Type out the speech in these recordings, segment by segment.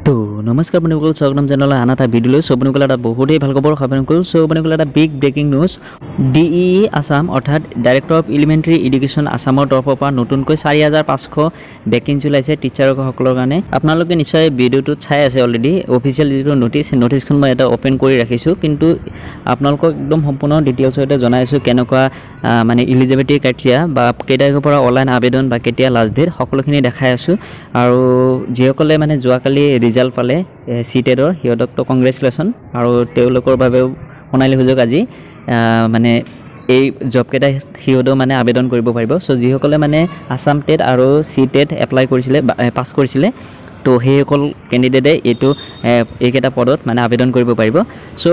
তো নমস্কাৰ বন্ধুসকল, স্বাগতম চেনেলৰ আন এটা ভিডিঅ'লৈ। সো বন্ধুসকল, এটা বহুতেই ভাল খবৰ বন্ধুসকল। সো বন্ধুসকল, এটা big breaking news. DEE Assam অৰ্থাৎ ডাইৰেক্টৰ অফ এলিমেণ্টাৰী এডুকেশ্যন আসামৰ তৰফৰ পৰা নতুনকৈ 4500 ভেকেঞ্চি ওলাইছে টিচাৰসকলৰ কাৰণে। আপোনালোকে নিশ্চয় ভিডিঅ'টোত চাই আছে অলৰেডি। অফিচিয়েল যিটো নটিছখন মই এটা অপেন কৰি ৰাখিছোঁ, কিন্তু আপোনালোকক একদম সম্পূৰ্ণ ডিটেইলছৰ সৈতে জনাইছোঁ কেনেকুৱা মানে ইলিজিবিলিটি ক্ৰাইটেৰিয়া বা কেইটা তাৰিখৰ পৰা অনলাইন আবেদন বা কেতিয়া লাষ্ট ডেট সকলোখিনি দেখাই আছোঁ। আৰু যিসকলে মানে যোৱাকালি ৰিজাল্ট পালে চিটেডৰ সিহঁতকতো কংগ্ৰেচুলেশ্যন, আৰু তেওঁলোকৰ বাবেও সোণালী সুযোগ আজি মানে এই জব কেইটা সিহঁতেও মানে আবেদন কৰিব পাৰিব। চ' যিসকলে মানে আসাম টেট আৰু চিটেট এপ্লাই কৰিছিলে পাছ কৰিছিলে, তো সেইসকল কেণ্ডিডেটে এইকেইটা পদত মানে আবেদন কৰিব পাৰিব। চ'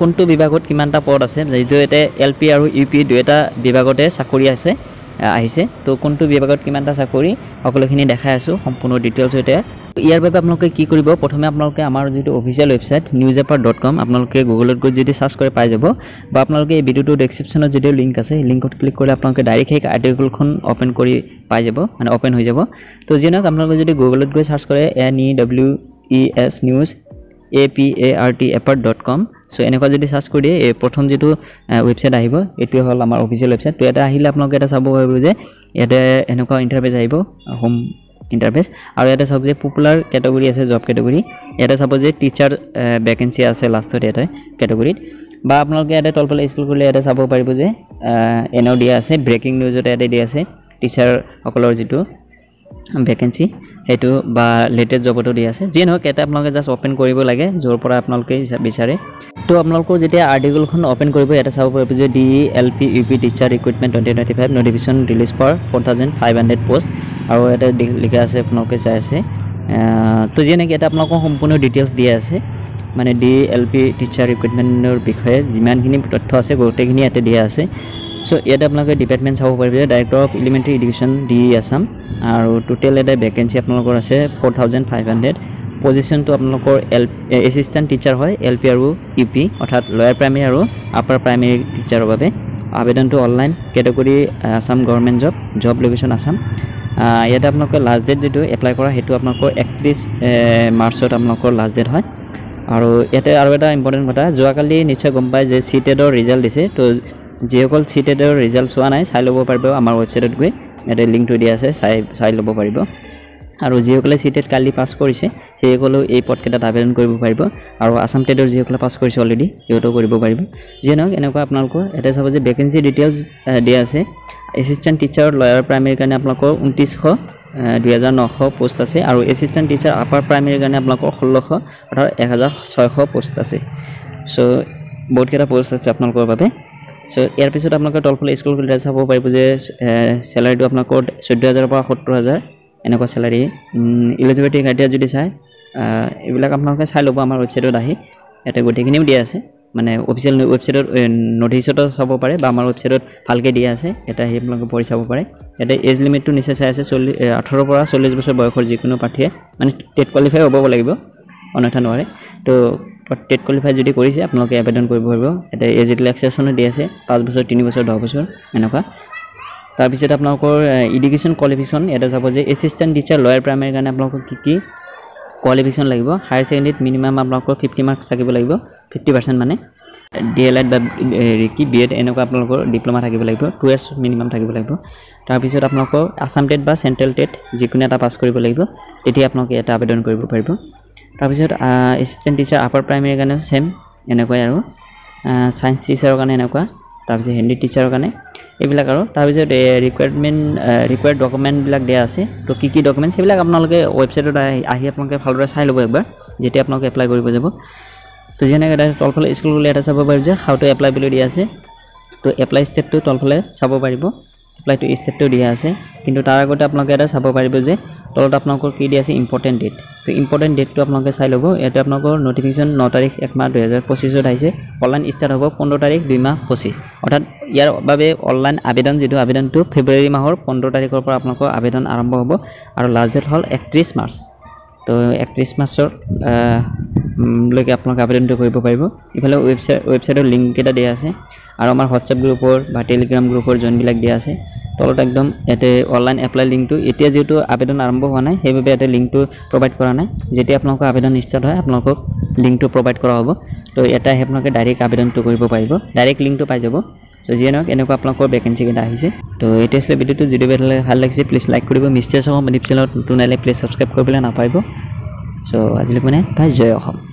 কোনটো বিভাগত কিমানটা পদ আছে, যিটো ইয়াতে LP আৰু UP দুয়োটা বিভাগতে চাকৰি আহিছে। তো কোনটো বিভাগত কিমানটা চাকৰি সকলোখিনি দেখাই আছোঁ সম্পূৰ্ণ ডিটেইলছ সৈতে। ইয়াৰ বাবে আপোনালোকে কি কৰিব, প্ৰথমে আপোনালোকে আমাৰ যিটো অফিচিয়েল ৱেবছাইট newsapar.com আপোনালোকে গুগলত গৈ যদি চাৰ্চ কৰি পাই যাব, বা আপোনালোকে এই ভিডিঅ'টো ডেছক্ৰিপশ্যনত যদিও লিংক আছে, লিংকত ক্লিক কৰিলে আপোনালোকে ডাইৰেক্ট সেই আৰ্টিকলখন অ'পেন কৰি পাই যাব, মানে অ'পেন হৈ যাব। তো যি নহওক আপোনালোকে যদি গুগলত গৈ চাৰ্চ কৰে NEWES নিউজ apart.com, চ' এনেকুৱা যদি চাৰ্চ কৰি দিয়ে এই প্ৰথম যিটো ৱেবছাইট আহিব, এইটোৱে হ'ল আমাৰ অফিচিয়েল ৱেবছাইট। তো ইয়াতে আহিলে আপোনালোকে এটা চাব পাৰিব যে ইয়াতে এনেকুৱা ইণ্টাৰফেচ আহিব, হোম ইণ্টাৰফেচ। আৰু ইয়াতে চাওক যে পপুলাৰ কেটেগৰী আছে, জব কেটেগৰী। ইয়াতে চাব যে টিচাৰ ভেকেঞ্চি আছে লাষ্টত ইয়াতে কেটেগৰীত, বা আপোনালোকে ইয়াতে তলফালে স্ক্ৰল কৰিলে ইয়াতে চাব পাৰিব যে এনেও দিয়া আছে, ব্ৰেকিং নিউজত ইয়াতে দিয়া আছে টিচাৰসকলৰ যিটো ভেকেঞ্চি সেইটো, বা লেটেষ্ট জবতো দিয়া আছে। যিয়ে নহওক এটা আপোনালোকে জাষ্ট অ'পেন কৰিব লাগে য'ৰ পৰা আপোনালোকে বিচাৰে। তো আপোনালোকৰ যেতিয়া আৰ্টিকলখন অ'পেন কৰিব, ইয়াতে চাব পাৰিব যে DE LP UP teacher recruitment 2025 notification release for 4500 post, আৰু ইয়াতে লিখা আছে আপোনালোকে চাই আছে। তো যিয়ে নেকি এটা আপোনালোকৰ সম্পূৰ্ণ ডিটেইলছ দিয়া আছে, মানে DE LP টিচাৰ ৰিক্ৰুইটমেণ্টৰ বিষয়ে যিমানখিনি তথ্য আছে গোটেইখিনি ইয়াতে দিয়া আছে। চ' ইয়াতে আপোনালোকে ডিপাৰ্টমেণ্ট চাব পাৰিব যে director of elementary education DE Assam, আৰু টোটেল এটা ভেকেঞ্চি আপোনালোকৰ আছে 4500। পজিশ্যনটো আপোনালোকৰ এছিষ্টেণ্ট টিচাৰ হয়, LP আৰু UP অৰ্থাৎ লয়াৰ প্ৰাইমেৰী আৰু আপাৰ প্ৰাইমেৰী টিচাৰৰ বাবে। আবেদনটো online, category Assam government job location Assam. ইয়াতে আপোনালোকৰ লাষ্ট ডেট যিটো এপ্লাই কৰা সেইটো আপোনালোকৰ 31 মাৰ্চত আপোনালোকৰ লাষ্ট ডেট হয়। আৰু ইয়াতে আৰু এটা ইম্পৰ্টেণ্ট কথা, যোৱাকালি নিশ্চয় গম পায় যে চিটেডৰ ৰিজাল্ট দিছে। তো যিসকল চিটেডৰ ৰিজাল্ট চোৱা নাই চাই ল'ব পাৰিব আমাৰ ৱেবছাইটত গৈ, ইয়াতে লিংকটো দিয়া আছে, চাই ল'ব পাৰিব। আৰু যিসকলে চিটেড কালি পাছ কৰিছে সেইসকলেও এই পদকেইটাত আবেদন কৰিব পাৰিব, আৰু আসাম টেটৰ যিসকলে পাছ কৰিছে অলৰেডি সিহঁতেও কৰিব পাৰিব। যিয়ে নহওক এনেকুৱা আপোনালোকৰ ইয়াতে চাব যে ভেকেঞ্চি ডিটেইলছ দিয়া আছে। এছিষ্টেণ্ট টিচাৰ লয়াৰ প্ৰাইমেৰীৰ কাৰণে আপোনালোকৰ 2900 পোষ্ট আছে, আৰু এছিষ্টেণ্ট টিচাৰ আপাৰ প্ৰাইমেৰীৰ কাৰণে আপোনালোকৰ 1600 অৰ্থাৎ 1600 পোষ্ট আছে। চ' বহুতকেইটা পোষ্ট আছে আপোনালোকৰ বাবে। চ' ইয়াৰ পিছত আপোনালোকে তলফালে স্ক্ৰল কৰিলে চাব পাৰিব যে চেলাৰীটো আপোনালোকৰ 14,000 পৰা 70,000 এনেকুৱা চেলাৰী। ইলিজিবিলিটি ক্ৰাইটেৰিয়া যদি চাই এইবিলাক আপোনালোকে চাই ল'ব আমাৰ ৱেবছাইটত আহি, ইয়াতে গোটেইখিনিও দিয়া আছে, মানে অফিচিয়েল ৱেবছাইটত নটিচতো চাব পাৰে, বা আমাৰ ৱেবছাইটত ভালকৈ দিয়া আছে, ইয়াতে আহি আপোনালোকে পঢ়ি চাব পাৰে। ইয়াতে এজ লিমিটটো নিশ্চয় চাই আছে, 18 পৰা 40 বছৰ বয়সৰ যিকোনো প্ৰাৰ্থীয়ে, মানে টেট কোৱালিফাই হ'ব লাগিব, অন্যথা নোৱাৰে। তো টেট কোৱালিফাই যদি কৰিছে আপোনালোকে আবেদন কৰিব পাৰিব। ইয়াতে এজ ৰিলেক্সেশ্যনো দিয়া আছে, 5 বছৰ 3 বছৰ 10 বছৰ এনেকুৱা। তাৰপিছত আপোনালোকৰ এডুকেশ্যন কোৱালিফিকেশ্যন ইয়াতে চাব যে এছিষ্টেণ্ট টিচাৰ লয়াৰ প্ৰাইমেৰীৰ কাৰণে আপোনালোকৰ কি কোৱালিফিকেশ্যন লাগিব। হায়াৰ ছেকেণ্ডেৰীত মিনিমাম আপোনালোকৰ 50 মাৰ্কছ থাকিব লাগিব, 50% মানে। DLED বা BEd এনেকুৱা আপোনালোকৰ ডিপ্ল'মা থাকিব লাগিব, 2 years মিনিমাম থাকিব লাগিব। তাৰপিছত আপোনালোকৰ আসাম টেট বা চেণ্ট্ৰেল টেট যিকোনো এটা পাছ কৰিব লাগিব, তেতিয়া আপোনালোকে এটা আবেদন কৰিব পাৰিব। তাৰপিছত এছিষ্টেণ্ট টিচাৰ আপাৰ প্ৰাইমেৰীৰ কাৰণে চেম এনেকুৱাই, আৰু ছায়েন্স টিচাৰৰ কাৰণে এনেকুৱা, তাৰপিছত হিন্দী টিচাৰৰ কাৰণে এইবিলাক। আৰু তাৰপিছত ৰিকুৱাৰ্ড ডকুমেণ্টবিলাক দিয়া আছে। তো কি ডকুমেণ্টছ সেইবিলাক আপোনালোকে ৱেবছাইটত আহি আপোনালোকে ভালদৰে চাই ল'ব একবাৰ, যেতিয়া আপোনালোকে এপ্লাই কৰিব যাব। তো যেনেকৈ এটা তলফালে স্ক্ৰল কৰিলে এটা চাব পাৰিব যে হাউ টু এপ্লাই বুলি দিয়া আছে। তো এপ্লাই ষ্টেপটো তলফালে চাব পাৰিব, এপ্লাই টু ষ্টেপটো দিয়া আছে। কিন্তু তাৰ আগতে আপোনালোকে এটা চাব পাৰিব যে তলত আপোনালোকৰ কি দিয়া আছে, ইম্পৰ্টেণ্ট ডেট। তো ইম্পৰ্টেণ্ট ডেটটো আপোনালোকে চাই ল'ব। ইয়াতে আপোনালোকৰ নটিফিকেশ্যন 9 তাৰিখ 1 মাহ 2025 আহিছে। অনলাইন ষ্টাৰ্ট হ'ব 15 তাৰিখ 2 মাহ 25, অৰ্থাৎ ইয়াৰ বাবে অনলাইন যিটো আবেদনটো ফেব্ৰুৱাৰী মাহৰ 15 তাৰিখৰ পৰা আপোনালোকৰ আবেদন আৰম্ভ হ'ব, আৰু লাষ্ট ডেট হ'ল 31 মাৰ্চ। তো 31 মাৰ্চৰ লৈকে আপোনালোকে আবেদনটো কৰিব পাৰিব। ইফালে ৱেবছাইটৰ লিংক কেইটা দিয়া আছে, আৰু আমাৰ হোৱাটছএপ গ্ৰুপৰ বা টেলিগ্ৰাম গ্ৰুপৰ জইনবিলাক দিয়া আছে। তলত একদম ইয়াতে অনলাইন এপ্লাই লিংকটো এতিয়া যেহেতু আবেদন আৰম্ভ হোৱা নাই সেইবাবে ইয়াতে লিংকটো প্ৰভাইড কৰা নাই যেতিয়া আপোনালোকৰ আবেদন ষ্টাৰ্ট হয় আপোনালোকক লিংকটো প্ৰভাইড কৰা হ'ব তো এটা আহি আপোনালোকে ডাইৰেক্ট আবেদনটো কৰিব পাৰিব ডাইৰেক্ট লিংকটো পাই যাব সো যিয়ে নহওক এনেকুৱা আপোনালোকৰ ভেকেঞ্চি কেইটা আহিছে তো এইটো আছিলে ভিডিঅ'টো যদি ভাল লাগিছে প্লিজ লাইক কৰিব মিষ্টাৰ সহ মনিপ চেনেলত নতুন আহিলে প্লিজ ছাবস্ক্ৰাইব কৰিবলৈ নাপাহৰিব সো আজিলৈকে মানে বাই জয় অসম